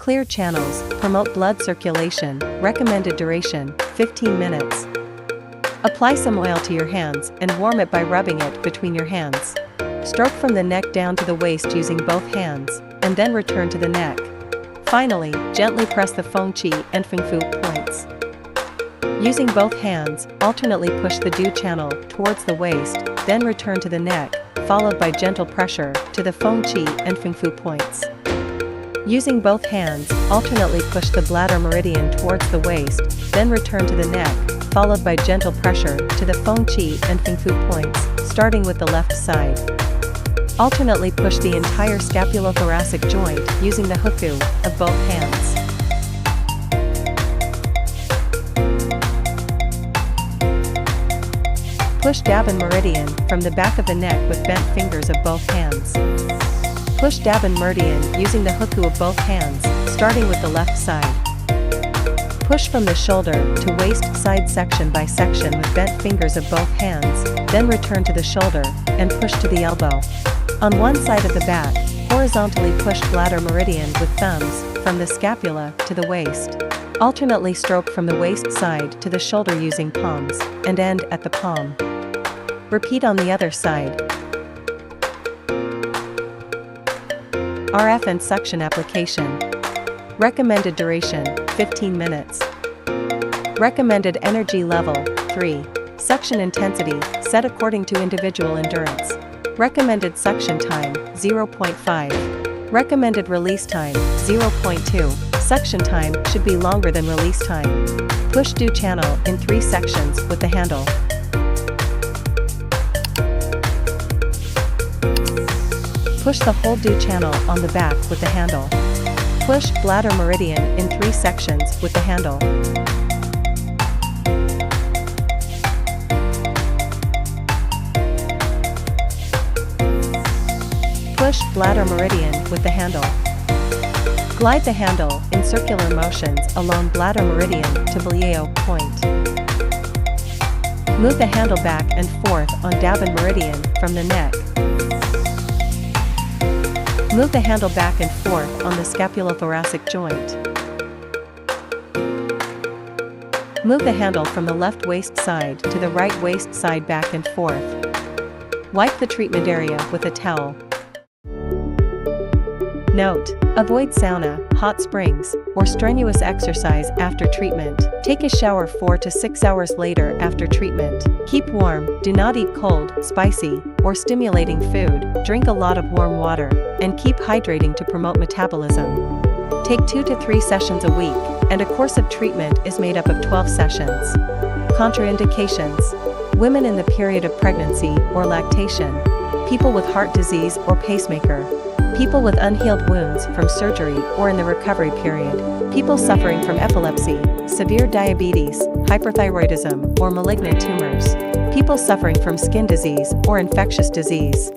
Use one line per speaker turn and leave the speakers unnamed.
Clear channels, promote blood circulation, recommended duration, 15 minutes. Apply some oil to your hands and warm it by rubbing it between your hands. Stroke from the neck down to the waist using both hands, and then return to the neck. Finally, gently press the Feng Qi and Feng Fu points. Using both hands, alternately push the dew channel towards the waist, then return to the neck, followed by gentle pressure to the Feng Qi and Feng Fu points. Using both hands, alternately push the bladder meridian towards the waist, then return to the neck, followed by gentle pressure to the Feng Qi and Feng Fu points, starting with the left side. Alternately push the entire scapulothoracic joint using the huku of both hands. Push Dabin meridian from the back of the neck with bent fingers of both hands. Push Dabin meridian using the huku of both hands, starting with the left side. Push from the shoulder to waist side section by section with bent fingers of both hands, then return to the shoulder, and push to the elbow. On one side of the back, horizontally push bladder meridian with thumbs, from the scapula to the waist. Alternately stroke from the waist side to the shoulder using palms, and end at the palm. Repeat on the other side. RF and suction application. Recommended duration, 15 minutes. Recommended energy level, 3. Suction intensity, set according to individual endurance. Recommended suction time, 0.5. Recommended release time, 0.2. Suction time should be longer than release time. Push dew channel in 3 sections with the handle. Push the whole dew channel on the back with the handle. Push bladder meridian in 3 sections with the handle. Push bladder meridian with the handle. Glide the handle in circular motions along bladder meridian to Blieo point. Move the handle back and forth on Dabin meridian from the neck. Move the handle back and forth on the scapulothoracic joint. Move the handle from the left waist side to the right waist side back and forth. Wipe the treatment area with a towel. Note: avoid sauna, hot springs, or strenuous exercise after treatment. Take a shower 4 to 6 hours later after treatment. Keep warm, do not eat cold, spicy, or stimulating food, drink a lot of warm water, and keep hydrating to promote metabolism. Take 2 to 3 sessions a week, and a course of treatment is made up of 12 sessions. Contraindications: women in the period of pregnancy or lactation, people with heart disease or pacemaker, people with unhealed wounds from surgery or in the recovery period, people suffering from epilepsy, severe diabetes, hyperthyroidism, or malignant tumors, people suffering from skin disease or infectious disease.